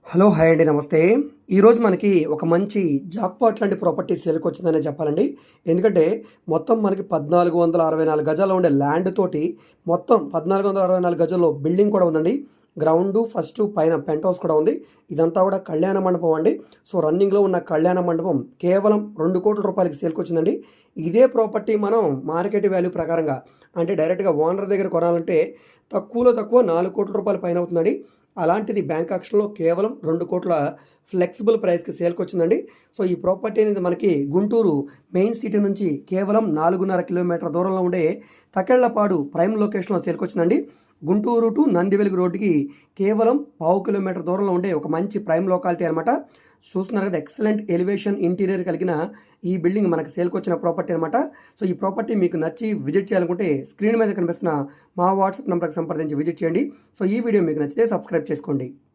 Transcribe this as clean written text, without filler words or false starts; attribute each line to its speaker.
Speaker 1: Hello! Hi అండి. నమస్తే. ఈరోజు మనకి ఒక మంచి జాక్‌పాట్ లాంటి ప్రాపర్టీ సేల్‌కొచ్చిందనే చెప్పాలండి. ఎందుకంటే మొత్తం మనకి 1464 గజాల్లో ఉండే ల్యాండ్ తోటి మొత్తం 1464 గజాల్లో బిల్డింగ్ కూడా ఉందండి. గ్రౌండు, ఫస్టు పైన పెంట్ హౌస్ కూడా ఉంది. ఇదంతా కూడా కళ్యాణ మండపం అండి. సో, రన్నింగ్‌లో ఉన్న కళ్యాణ మండపం కేవలం ₹2,00,00,000కి సేల్‌కొచ్చిందండి. ఇదే ప్రాపర్టీ మనం మార్కెట్ వాల్యూ ప్రకారంగా అంటే డైరెక్ట్‌గా ఓనర్ దగ్గర కొనాలంటే తక్కువలో తక్కువ ₹4,00,00,000 పైన అవుతుందండి. అలాంటిది బ్యాంక్ ఆక్షన్‌లో కేవలం 2,00,00,000 ఫ్లెక్సిబుల్ ప్రైస్‌కి సేల్‌కొచ్చిందండి. సో, ఈ ప్రాపర్టీ అనేది మనకి గుంటూరు మెయిన్ సిటీ నుంచి కేవలం 4.5 కిలోమీటర్ల దూరంలో ఉండే తకెళ్లపాడు ప్రైమ్ లొకేషన్‌లో సేల్‌కొచ్చిందండి. గుంటూరు టు నందివెలుగు రోడ్డుకి కేవలం పావు కిలోమీటర్ దూరంలో ఉండే ఒక మంచి ప్రైమ్ లొకాలిటీ అనమాట. చూస్తున్నారు కదా! ఎక్సలెంట్ ఎలివేషన్ ఇంటీరియర్ కలిగిన ఈ బిల్డింగ్ మనకు సేల్‌కొచ్చిన ప్రాపర్టీ అనమాట. సో, ఈ ప్రాపర్టీ మీకు నచ్చి విజిట్ చేయాలనుకుంటే స్క్రీన్ మీద కనిపిస్తున్న మా వాట్సాప్ నంబర్‌కి సంప్రదించి విజిట్ చేయండి. సో, ఈ వీడియో మీకు నచ్చితే సబ్స్క్రైబ్ చేసుకోండి.